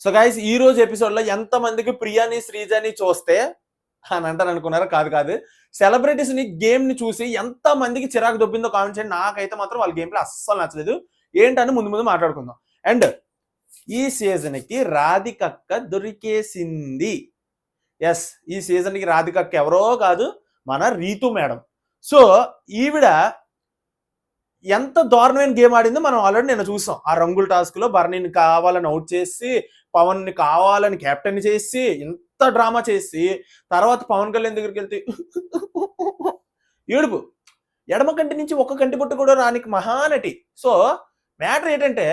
So guys ఈ రోజు episode లో ఎంత మందికి ప్రియాని శ్రీజని చూస్తే అని అంటారు అనుకున్నారా? కాదు కాదు. సెలబ్రిటీస్ ని గేమ్ ని చూసి ఎంత మందికి చిరాకు దొబ్బిందో కామెంట్ చేయండి. నాకైతే మాత్రం వాళ్ళ గేమ్ ప్లే అస్సలు నచ్చలేదు. ఏంటని ముందు ముందు మాట్లాడుకుందాం. అండ్ ఈ సీజన్ కి రాధికక్క దొరికేసింది. ఎస్, ఈ సీజన్ కి రాధికక్క ఎవరో కాదు, మన రీతు మేడం. సో ఈవిడ ఎంత దారుణమైన గేమ్ ఆడిందో మనం ఆల్రెడీ నేను చూసాం. ఆ రంగుల టాస్క్ లో బర్నీని కావాలని అవుట్ చేసి, పవన్ ని కావాలని కెప్టెన్ చేసి, ఇంత డ్రామా చేసి, తర్వాత పవన్ కళ్యాణ్ దగ్గరికి వెళ్తే ఏడుపు. ఎడమ కంటి నుంచి ఒక్క కంటి పొట్టు కూడా రానికి మహానటి. సో మ్యాటర్ ఏంటంటే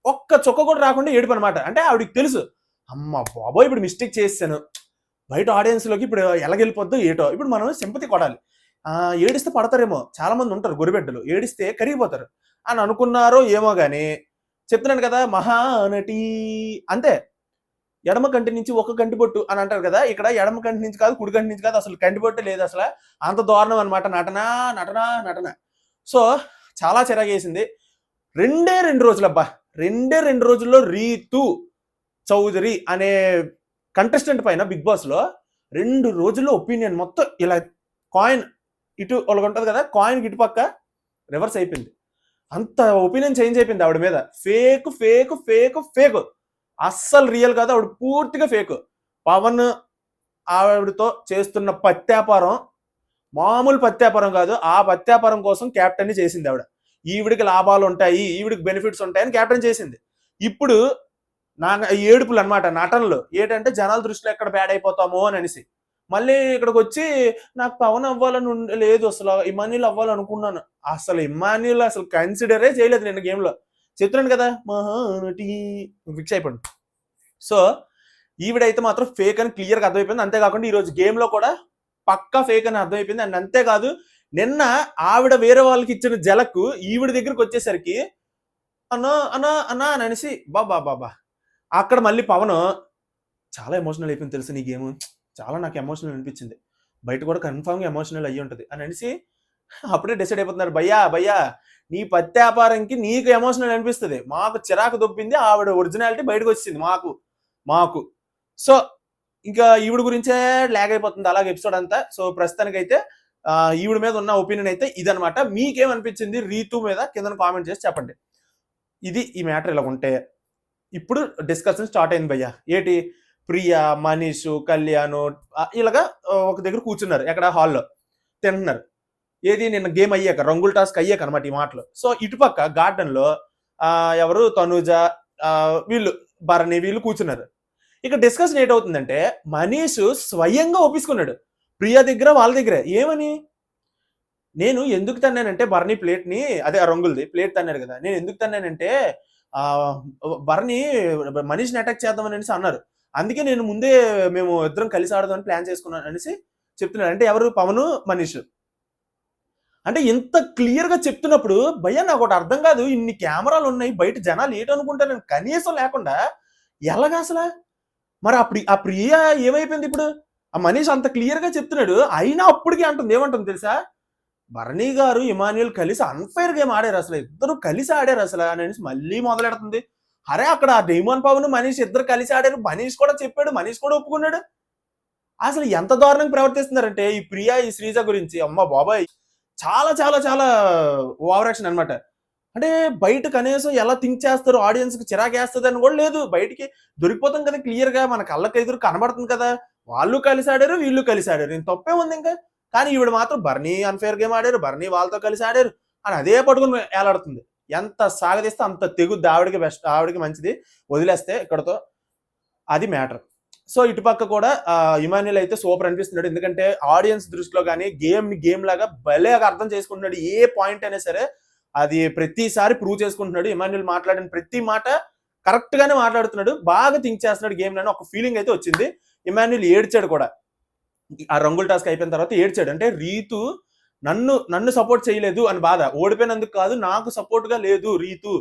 ఒక్క చుక్క కూడా రాకుండా ఏడుపు అనమాట. అంటే ఆవిడకి తెలుసు, అమ్మ బాబోయ్ ఇప్పుడు మిస్టేక్ చేశాను, బయట ఆడియన్స్ లోకి ఇప్పుడు ఎలాగెళ్ళిపోద్దో ఏటో, ఇప్పుడు మనం సింపతి కొడాలి, ఏడిస్తే పడతారేమో, చాలా మంది ఉంటారు గొరిబెడ్డలు, ఏడిస్తే కరిగిపోతారు అని అనుకున్నారో ఏమో గాని, చెప్తున్నాను కదా మహానటి అంతే. ఎడమ కంటి నుంచి ఒక కంటి పొట్టు అని అంటారు కదా, ఇక్కడ ఎడమ కంటి నుంచి కాదు, కుడి కంటి నుంచి కాదు, అసలు కంటి పొట్టు లేదు. అసలు అంత దారుణం అనమాట నటన నటన నటన. సో చాలా చిరాగేసింది. రెండే రెండు రోజుల్లో రీతు చౌదరి అనే కంటెస్టెంట్ పైన బిగ్ బాస్ లో 2 రోజుల్లో ఒపీనియన్ మొత్తం ఇలా కాయిన్ ఇటు వాళ్ళకి ఉంటుంది కదా, కాయిన్ ఇటు పక్క రివర్స్ అయిపోయింది. అంత ఒపీనియన్ చేంజ్ అయిపోయింది ఆవిడ మీద. ఫేక్ ఫేక్ ఫేక్ ఫేక్, అస్సలు రియల్ కాదు, ఆవిడ పూర్తిగా ఫేక్. పవన్ ఆవిడతో చేస్తున్న పత్యాపారం మామూలు పత్యాపారం కాదు. ఆ పత్యాపారం కోసం క్యాప్టెన్ ని చేసింది ఆవిడ. ఈవిడికి లాభాలు ఉంటాయి, ఈవిడికి బెనిఫిట్స్ ఉంటాయని క్యాప్టెన్ చేసింది. ఇప్పుడు నా ఏడుపులు అనమాట, నటనలు ఏంటంటే జనాల దృష్టిలో ఎక్కడ బ్యాడ్ అయిపోతామో అని అనేసి, మళ్ళీ ఇక్కడికి వచ్చి నాకు పవన్ అవ్వాలని లేదు, అసలు ఇమాన్యుల్ అవ్వాలనుకున్నాను. అసలు ఇమాన్యుల్ అసలు కన్సిడరే చేయలేదు నేను గేమ్ లో. చెప్తున్నాను కదా మహానటి, ఫిక్స్ అయిపోయింది. సో ఈవిడైతే మాత్రం ఫేక్ అని క్లియర్ గా అర్థమైపోయింది. అంతేకాకుండా ఈరోజు గేమ్ లో కూడా పక్కా ఫేక్ అని అర్థమైపోయింది. అండ్ అంతేకాదు, నిన్న ఆవిడ వేరే వాళ్ళకి ఇచ్చిన జలకు ఈవిడ దగ్గరకు వచ్చేసరికి అన్నా అన్నా అన్నా అని అనేసి బాబా అక్కడ మళ్ళీ పవన్ చాలా ఎమోషనల్ అయిపోయింది. తెలుసు నీ గేమ్ చాలా నాకు ఎమోషనల్ అనిపించింది, బయట కూడా కన్ఫామ్గా ఎమోషనల్ అయ్యి ఉంటుంది అని అనేసి అప్పుడే డిసైడ్ అయిపోతున్నారు. భయ్యా నీ పత్యాపారంకి నీకు ఎమోషనల్ అనిపిస్తుంది, మాకు చిరాకు దొబ్బింది, ఆవిడ ఒరిజినాలిటీ బయటకు వచ్చింది మాకు. సో ఇంకా ఈవిడ గురించే లాగ్ అయిపోతుంది అలాగే ఎపిసోడ్ అంతా. సో ప్రస్తుతానికైతే ఈవిడ మీద ఉన్న ఒపీనియన్ అయితే ఇదనమాట. మీకేమనిపించింది రీతు మీద కింద కామెంట్ చేసి చెప్పండి. ఇది ఈ మ్యాటర్ ఇలా ఉంటే ఇప్పుడు డిస్కషన్ స్టార్ట్ అయింది భయ్య. ఏంటి, ప్రియా, మనీష్, కళ్యాణ్ ఇలాగా ఒక దగ్గర కూర్చున్నారు, ఎక్కడ హాల్లో తింటున్నారు. ఏది నిన్న గేమ్ అయ్యాక, రంగుల టాస్క్ అయ్యాక అనమాట ఈ మాటలు. సో ఇటుపక్క గార్డెన్ లో ఎవరు తనుజ, వీళ్ళు భరణి, వీళ్ళు కూర్చున్నారు. ఇక డిస్కషన్ ఏంటవుతుందంటే మనీష్ స్వయంగా ఒప్పించుకున్నాడు ప్రియా దగ్గర, వాళ్ళ దగ్గర. ఏమని, నేను ఎందుకు తన్నానంటే భరణి ప్లేట్ ని, అదే రంగులది ప్లేట్ తన్నాడు కదా, నేను ఎందుకు తన్నానంటే భరణి మనీష్ని అటాక్ చేద్దామని అనేసి అన్నారు, అందుకే నేను ముందే మేము ఇద్దరం కలిసి ఆడదామని ప్లాన్ చేసుకున్నాను అనేసి చెప్తున్నాడు. అంటే ఎవరు, పవన్, మనీష్. అంటే ఇంత క్లియర్ గా చెప్తున్నప్పుడు భయ్యా నాకు ఒకటి అర్థం కాదు, ఇన్ని కెమెరాలు ఉన్నాయి బయట, జనాలు ఏంటనుకుంటారు కనీసం లేకుండా ఎలాగా అసలు. మరి ఆ ప్రియ ఏమైపోయింది ఇప్పుడు? ఆ మనీష్ అంత క్లియర్ గా చెప్తున్నాడు, అయినా అప్పటికి అంటుంది, ఏమంటుంది తెలుసా, భరణి గారు ఇమాన్యుల్ కలిసి అన్ఫైర్ గేమ్ ఆడారు, అసలు ఇద్దరు కలిసి ఆడారు అసలు అనేసి మళ్ళీ మొదలెడుతుంది. అరే అక్కడ డైమన్ పవన్ మనీష్ ఇద్దరు కలిసి ఆడారు, మనీష్ కూడా చెప్పాడు, మనీష్ కూడా ఒప్పుకున్నాడు. అసలు ఎంత దారుణంగా ప్రవర్తిస్తున్నారంటే ఈ ప్రియా, ఈ శ్రీజ గురించి, అమ్మ బాబాయ్ చాలా చాలా చాలా ఓవర్ యాక్షన్ అనమాట. అంటే బయట కనీసం ఎలా థింక్ చేస్తారు, ఆడియన్స్ కి చిరాకేస్తుంది అని కూడా లేదు. బయటికి దొరికిపోతాం కదా క్లియర్ గా, మన కళ్ళకి ఎదురు కనబడుతుంది కదా, వాళ్ళు కలిసి ఆడారు, వీళ్ళు కలిసి ఆడారు, నేను తప్పే ఉంది ఇంకా. కానీ ఈవిడ మాత్రం బర్నీ అన్ఫేర్ గేమ్ ఆడారు, బర్నీ వాళ్ళతో కలిసి ఆడారు అని అదే పట్టుకుని ఏలాడుతుంది. ఎంత సాగదీస్తే అంత తెగుద్ది ఆవిడకి, బెస్ట్ ఆవిడకి మంచిది, వదిలేస్తే ఇక్కడతో. అది మ్యాటర్. సో ఇటుపక్క కూడా ఇమాన్యుల్ అయితే సూపర్ అనిపిస్తున్నాడు, ఎందుకంటే ఆడియన్స్ దృష్టిలో కానీ గేమ్ లాగా భలేగా అర్థం చేసుకుంటున్నాడు. ఏ పాయింట్ అయినా సరే అది ప్రతిసారి ప్రూవ్ చేసుకుంటున్నాడు. ఇమాన్యుల్ మాట్లాడిన ప్రతి మాట కరెక్ట్ గానే మాట్లాడుతున్నాడు, బాగా థింక్ చేస్తున్నాడు గేమ్ లో ఒక ఫీలింగ్ అయితే వచ్చింది. ఇమాన్యుల్ ఏడ్చాడు కూడా ఆ రంగుల టాస్క్ అయిపోయిన తర్వాత, ఏడ్చాడు. అంటే రీతు నన్ను సపోర్ట్ చేయలేదు అని బాధ, ఓడిపోయినందుకు కాదు నాకు సపోర్ట్ గా లేదు రీతు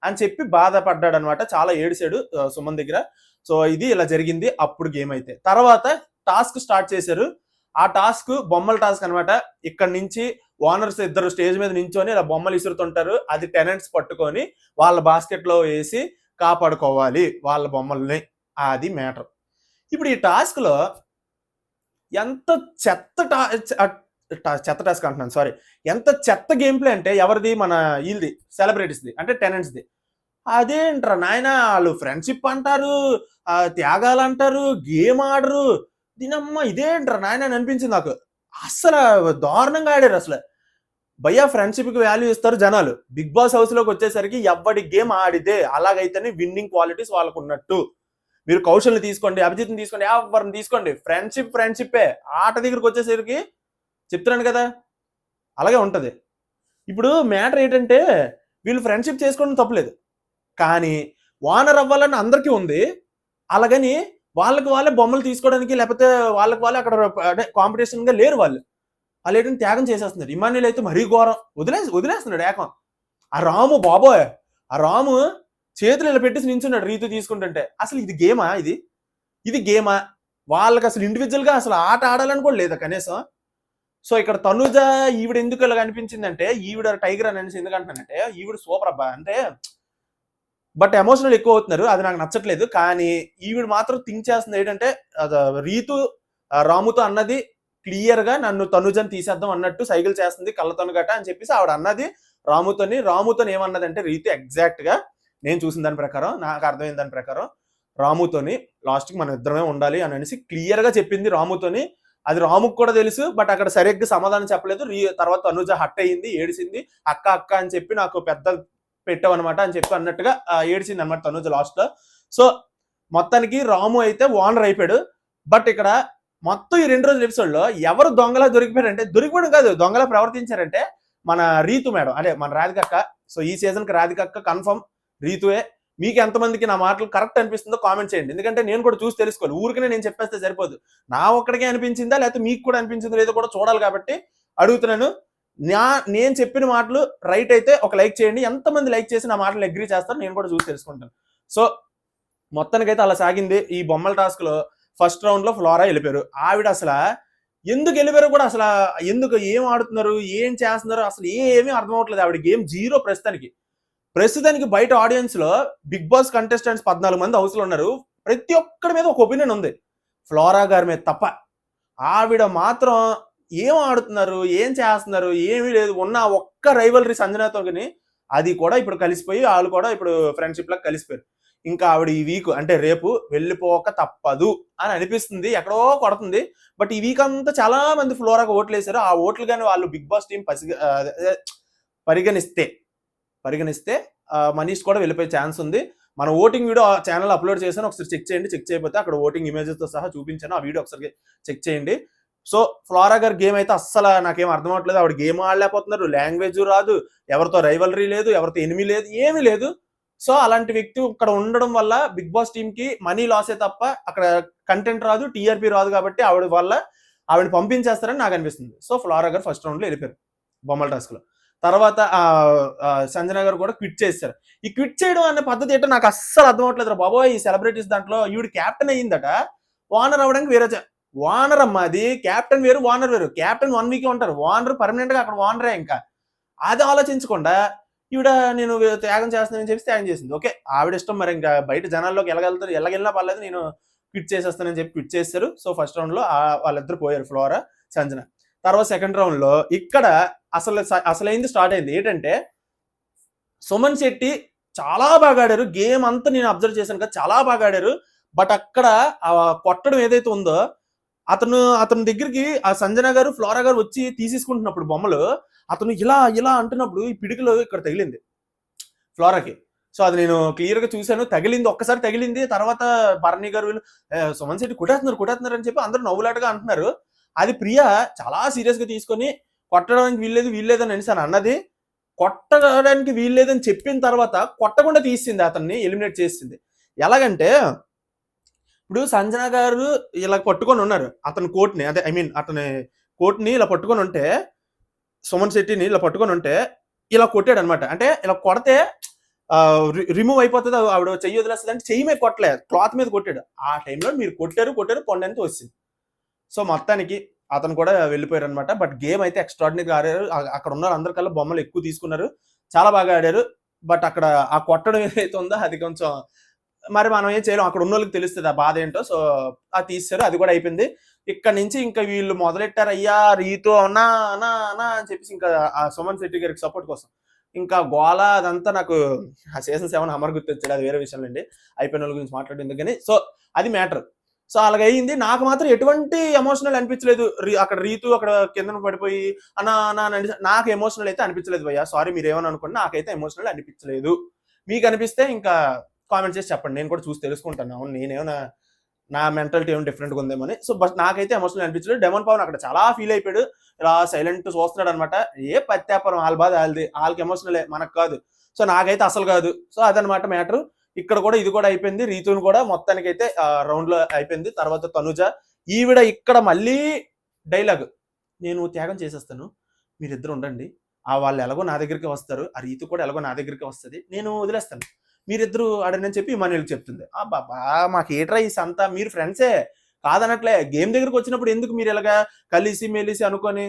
అని చెప్పి బాధపడ్డాడు అనమాట. చాలా ఏడ్చాడు సుమన్ దగ్గర. సో ఇది ఇలా జరిగింది అప్పుడు గేమ్ అయితే. తర్వాత టాస్క్ స్టార్ట్ చేశారు. ఆ టాస్క్ బొమ్మల టాస్క్ అనమాట. ఇక్కడ నుంచి ఓనర్స్ ఇద్దరు స్టేజ్ మీద నించొని ఇలా బొమ్మలు ఇసురుతుంటారు, అది టెనెంట్స్ పట్టుకొని వాళ్ళ బాస్కెట్ లో వేసి కాపాడుకోవాలి వాళ్ళ బొమ్మల్ని. అది మ్యాటర్. ఇప్పుడు ఈ టాస్క్లో ఎంత చెత్త చెత్త టాస్క్ అంటున్నాను, సారీ, ఎంత చెత్త గేమ్ ప్లే అంటే ఎవరిది, మన వీళ్ళది, సెలబ్రిటీస్ది, అంటే టెనెంట్స్ది. అదేంట్రా నాయన, వాళ్ళు ఫ్రెండ్షిప్ అంటారు, త్యాగాలు అంటారు, గేమ్ ఆడరు, దీనమ్మ ఇదేంట్రా నాయన అని అనిపించింది నాకు. అస్సలు దారుణంగా ఆడారు అసలు. భయ్యా ఫ్రెండ్షిప్కి వాల్యూ ఇస్తారు జనాలు. బిగ్ బాస్ హౌస్లోకి వచ్చేసరికి ఎవడి గేమ్ ఆడితే అలాగైతేనే విన్నింగ్ క్వాలిటీస్ వాళ్ళకు ఉన్నట్టు. మీరు కౌశల్ని తీసుకోండి, అభిజిత్ని తీసుకోండి, ఎవరిని తీసుకోండి, ఫ్రెండ్షిప్పే. ఆట దగ్గరికి వచ్చేసరికి చెప్తున్నాను కదా, అలాగే ఉంటుంది. ఇప్పుడు మ్యాటర్ ఏంటంటే వీళ్ళు ఫ్రెండ్షిప్ చేసుకోవడం తప్పలేదు, కానీ వానర్ అవ్వాలని అందరికీ ఉంది. అలాగని వాళ్ళకి వాళ్ళే బొమ్మలు తీసుకోవడానికి, లేకపోతే వాళ్ళకి వాళ్ళే అక్కడ అంటే కాంపిటీషన్గా లేరు. వాళ్ళు ఏంటంటే త్యాగం చేసేస్తున్నారు. ఇమాన్యుల్ అయితే మరీ ఘోరం, వదిలేస్తున్నాడు ఏకం. ఆ రాము బాబోయ్, ఆ రాము చేతులు ఇలా పెట్టేసి నించున్నాడు రీతు తీసుకుంటుంటే. అసలు ఇది గేమా? ఇది గేమా? వాళ్ళకి అసలు ఇండివిజువల్గా అసలు ఆట ఆడాలని కూడా లేదా కనీసం. సో ఇక్కడ తనుజ ఈవిడ ఎందుకు ఇలా అనిపించిందంటే, ఈవిడ టైగర్ అని అనేసి ఎందుకంటానంటే, ఈవిడ సూపర్ అబ్బా. అంటే బట్ ఎమోషనల్ ఎక్కువ అవుతున్నారు, అది నాకు నచ్చట్లేదు. కానీ ఈవిడ మాత్రం థింక్ చేస్తుంది ఏంటంటే, రీతు రాముతో అన్నది క్లియర్ గా నన్ను తనుజని తీసేద్దాం అన్నట్టు సైకిల్ చేస్తుంది కళ్ళతోను గట అని చెప్పేసి ఆవిడ అన్నది రాముతో ఏమన్నదంటే, రీతు ఎగ్జాక్ట్ గా నేను చూసిన దాని ప్రకారం, నాకు అర్థమైన దాని ప్రకారం, రాముతోని లాస్ట్ కి మనం ఇద్దరమే ఉండాలి అని అనేసి క్లియర్ గా చెప్పింది రాముతోని. అది రాముకు కూడా తెలుసు, బట్ అక్కడ సరిగ్గా సమాధానం చెప్పలేదు. తర్వాత తనుజ హట్ అయ్యింది, ఏడిసింది. అక్క అని చెప్పి నాకు పెద్ద పెట్టావన్నమాట అని చెప్పి అన్నట్టుగా ఏడిసింది అనమాట తనుజ లాస్ట్ లో. సో మొత్తానికి రాము అయితే ఓనర్ అయిపోయాడు. బట్ ఇక్కడ మొత్తం ఈ 2 రోజుల ఎపిసోడ్ లో ఎవరు దొంగలా దొరికిపోయారంటే, దొరికిపోవడం కాదు, దొంగలా ప్రవర్తించారంటే మన రీతు మేడం, అంటే మన రాధికక్క. సో ఈ సీజన్ కి రాధికక్క కన్ఫర్మ్ రీతువే. మీకు ఎంతమందికి నా మాటలు కరెక్ట్ అనిపిస్తుందో కామెంట్ చేయండి, ఎందుకంటే నేను కూడా చూసి తెలుసుకోవాలి. ఊరికనే నేను చెప్పేస్తే సరిపోదు, నా ఒక్కడికే అనిపించిందా లేకపోతే మీకు కూడా అనిపించిందో లేదో కూడా చూడాలి. కాబట్టి అడుగుతున్నాను, నేను చెప్పిన మాటలు రైట్ అయితే ఒక లైక్ చేయండి. ఎంతమంది లైక్ చేసి నా మాటలు అగ్రీ చేస్తారో నేను కూడా చూసి తెలుసుకుంటాను. సో మొత్తానికైతే అలా సాగింది ఈ బొమ్మల టాస్క్ లో. ఫస్ట్ రౌండ్ లో ఫ్లోరా వెళ్ళిపోయారు. ఆవిడ అసలు ఎందుకు వెళ్ళిపోయారు కూడా, అసలు ఎందుకు, ఏం ఆడుతున్నారు, ఏం చేస్తున్నారు, అసలు ఏమీ అర్థం అవ్వట్లేదు. ఆవిడ గేమ్ జీరో. ప్రస్తుతానికి బయట ఆడియన్స్ లో బిగ్ బాస్ కంటెస్టెంట్స్ 14 మంది హౌస్ లో ఉన్నారు. ప్రతి ఒక్కరి మీద ఒక ఒపీనియన్ ఉంది, ఫ్లోరా గారి మీద తప్ప. ఆవిడ మాత్రం ఏం ఆడుతున్నారు, ఏం చేస్తున్నారు, ఏమీ లేదు. ఉన్న ఒక్క రైవలరీ సంజనాతో, అది కూడా ఇప్పుడు కలిసిపోయి వాళ్ళు కూడా ఇప్పుడు ఫ్రెండ్షిప్ లాగా కలిసిపోయారు. ఇంకా ఆవిడ ఈ వీక్ అంటే రేపు వెళ్ళిపోక తప్పదు అని అనిపిస్తుంది, ఎక్కడో కొడుతుంది. బట్ ఈ వీక్ అంతా చాలా మంది ఫ్లోరాగా ఓట్లు వేశారు. ఆ ఓట్లు కానీ వాళ్ళు బిగ్ బాస్ టీం పరిగణిస్తే మనీష్ కూడా వెళ్ళిపోయే ఛాన్స్ ఉంది. మన ఓటింగ్ వీడియో ఛానల్ అప్లోడ్ చేశాను, ఒకసారి చెక్ చేయండి. చెక్ చేయకపోతే అక్కడ ఓటింగ్ ఇమేజెస్ తో సహా చూపించాను, ఆ వీడియో ఒకసారి చెక్ చేయండి. సో ఫ్లోరా గారి గేమ్ అయితే అస్సలు నాకేం అర్థం అవట్లేదు. ఆవిడ గేమ్ ఆడలేకపోతున్నారు, లాంగ్వేజ్ రాదు, ఎవరితో రైవలరీ లేదు, ఎవరితో ఎనిమి లేదు, ఏమీ లేదు. సో అలాంటి వ్యక్తి ఇక్కడ ఉండడం వల్ల బిగ్ బాస్ టీమ్ కి మనీ లాసే తప్ప అక్కడ కంటెంట్ రాదు, టీఆర్పీ రాదు. కాబట్టి ఆవిడ పంపించేస్తారని నాకు అనిపిస్తుంది. సో ఫ్లోరా గారు ఫస్ట్ రౌండ్ లో వెళ్ళిపోయారు బొమ్మల టాస్క్ లో. తర్వాత సంజన గారు కూడా క్విట్ చేశారు. ఈ క్విట్ చేయడం అనే పద్ధతి ఏంటో నాకు అస్సలు అర్థం అవట్లేదు బాబోయ్. ఈ సెలబ్రిటీస్ దాంట్లో ఈవిడ క్యాప్టెన్ అయ్యిందట, వానర్ అవ్వడానికి వేరే వానర్ అమ్మా. అది క్యాప్టెన్ వేరు, వానర్ వేరు. క్యాప్టెన్ 1 వీక్ ఉంటారు, వానర్ పర్మనెంట్ గా అక్కడ వానరే. ఇంకా అది ఆలోచించకుండా ఈవిడ నేను త్యాగం చేస్తానని చెప్పి త్యాగం చేసింది. ఓకే, ఆవిడ ఇష్టం. మరి ఇంకా బయట జనాల్లోకి ఎలాగెళ్ళినా పర్లేదు, నేను క్విట్ చేసేస్తానని చెప్పి క్విట్ చేశారు. సో ఫస్ట్ రౌండ్ లో వాళ్ళిద్దరు పోయారు, ఫ్లోరా, సంజన. తర్వాత సెకండ్ రౌండ్ లో ఇక్కడ అసలైంది స్టార్ట్ అయింది. ఏంటంటే సుమన్ శెట్టి చాలా బాగా ఆడారు గేమ్ అంతా, నేను అబ్జర్వ్ చేశాను కదా, చాలా బాగా ఆడారు. బట్ అక్కడ కొట్టడం ఏదైతే ఉందో, అతని దగ్గరికి ఆ సంజన గారు ఫ్లోరా గారు వచ్చి తీసేసుకుంటున్నప్పుడు బొమ్మలు, అతను ఇలా అంటున్నప్పుడు ఈ పిడికిలో ఇక్కడ తగిలింది ఫ్లోరాకి. సో అది నేను క్లియర్ గా చూశాను, తగిలింది, ఒక్కసారి తగిలింది. తర్వాత భరణి గారు వీళ్ళు సుమన్ శెట్టి కొట్టేస్తున్నారు అని చెప్పి అందరూ నవ్వులాటగా అంటున్నారు. అది ప్రియా చాలా సీరియస్ గా తీసుకొని కొట్టడానికి వీల్లేదు అని అనేసి అన్నది. కొట్టడానికి వీల్లేదని చెప్పిన తర్వాత కొట్టకుండా తీసింది, అతన్ని ఎలిమినేట్ చేసింది. ఎలాగంటే ఇప్పుడు సంజన గారు ఇలా పట్టుకొని ఉన్నారు అతని కోట్ని, అదే అతని కోట్ని ఇలా పట్టుకొని ఉంటే, సుమన్ శెట్టిని ఇలా పట్టుకొని ఉంటే ఇలా కొట్టాడు అనమాట. అంటే ఇలా కొడితే రిమూవ్ అయిపోతుంది, ఆవిడ చెయ్యి వదిలేస్తుంది అంటే చెయ్యి మీద కొట్టలేదు, క్లాత్ మీద కొట్టాడు. ఆ టైంలో మీరు కొట్టారు కొండంతో వచ్చింది. సో మొత్తానికి అతను కూడా వెళ్ళిపోయారు అనమాట. బట్ గేమ్ అయితే ఎక్స్ట్రాడినరీగా ఆడారు. అక్కడ ఉన్న అందరికల్లా బొమ్మలు ఎక్కువ తీసుకున్నారు, చాలా బాగా ఆడారు. బట్ అక్కడ ఆ కొట్టడం ఏదైతే ఉందో అది కొంచెం మరి మనం ఏం చేయలేం, అక్కడ ఉన్న వాళ్ళకి తెలుస్తుంది ఆ బాధ ఏంటో. సో అది తీస్తారు, అది కూడా అయిపోయింది. ఇక్కడ నుంచి ఇంకా వీళ్ళు మొదలెట్టారు, అయ్యా రీతు అన్నా అన్నా అన్నా అని చెప్పేసి ఇంకా ఆ సుమన్ శెట్టి గారికి సపోర్ట్ కోసం ఇంకా గోల అదంతా. నాకు ఆ సీజన్ 7 అమర్ గుర్తొచ్చాడు, అది వేరే విషయం అండి, అయిపోయిన వాళ్ళ గురించి మాట్లాడేందుకు ఎందుకని. సో అది మ్యాటర్. సో అలాగయింది. నాకు మాత్రం ఎటువంటి ఎమోషనల్ అనిపించలేదు. అక్కడ రీతు అక్కడ కింద పడిపోయి అన్నా అన్నా అని నాకు ఎమోషనల్ అయితే అనిపించలేదు భయ్యా, సారీ మీరు ఏమని అనుకోండి, నాకైతే ఎమోషనల్ అనిపించలేదు. మీకు అనిపిస్తే ఇంకా కామెంట్ చేసి చెప్పండి, నేను కూడా చూసి తెలుసుకుంటాను. అవును నేనేమన్నా నా మెంటాలిటీ ఏమైనా డిఫరెంట్గా ఉందేమని. సో బట్ నాకైతే ఎమోషనల్ అనిపించలేదు. డెమన్ పవన్ అక్కడ చాలా ఫీల్ అయిపోయాడు, ఇలా సైలెంట్ చూస్తున్నాడు అనమాట. ఏ పత్యాపరం వాళ్ళ బాధ వాళ్ళది, వాళ్ళకి ఎమోషనలే, మనకు కాదు. సో నాకైతే అసలు కాదు. సో అదనమాట మ్యాటర్. ఇక్కడ కూడా ఇది కూడా అయిపోయింది. రీతుని కూడా మొత్తానికైతే రౌండ్ లో అయిపోయింది. తర్వాత తనుజ ఈవిడ ఇక్కడ మళ్ళీ డైలాగ్, నేను త్యాగం చేసేస్తాను, మీరిద్దరు ఉండండి, ఆ వాళ్ళు ఎలాగో నా దగ్గరికి వస్తారు, ఆ రీతు కూడా ఎలాగో నా దగ్గరికి వస్తుంది, నేను వదిలేస్తాను, మీరిద్దరు ఆడనని చెప్పి మనీళ్ళకి చెప్తుంది. ఆ బాబా మాకు ఏట్రా ఈ సంత, మీరు ఫ్రెండ్సే కాదనట్లే, గేమ్ దగ్గరికి వచ్చినప్పుడు ఎందుకు మీరు ఇలాగా కలిసి మెలిసి అనుకొని.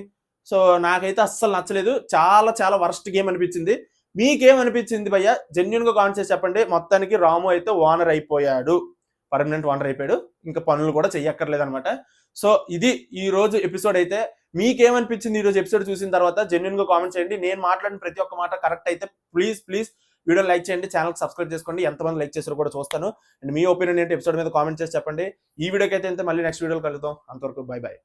సో నాకైతే అస్సలు నచ్చలేదు, చాలా చాలా వర్స్ట్ గేమ్ అనిపించింది. మీకేమనిపించింది భయ్య, జెన్యున్ గా కామెంట్ చేసి చెప్పండి. మొత్తానికి రాము అయితే ఓనర్ అయిపోయాడు, పర్మనెంట్ ఓనర్ అయిపోయాడు, ఇంకా పనులు కూడా చెయ్యక్కర్లేదు అనమాట. సో ఇది ఈ రోజు ఎపిసోడ్ అయితే. మీకేమనిపించింది ఈ రోజు ఎపిసోడ్ చూసిన తర్వాత జెన్యున్ గా కామెంట్ చేయండి. నేను మాట్లాడిన ప్రతి ఒక్క మాట కరెక్ట్ అయితే ప్లీజ్ ప్లీజ్ వీడియో లైక్ చేయండి, ఛానల్ సబ్స్క్రైబ్ చేసుకోండి. ఎంతమంది లైక్ చేసారో కూడా చూస్తాను. అండ్ మీ ఒపీనియన్ ఏంటి ఎపిసోడ్ మీద కామెంట్ చేసి చెప్పండి. ఈ వీడియోకి అయితే మళ్ళీ నెక్స్ట్ వీడియోలో కలుద్దాం. అంతవరకు బై బై.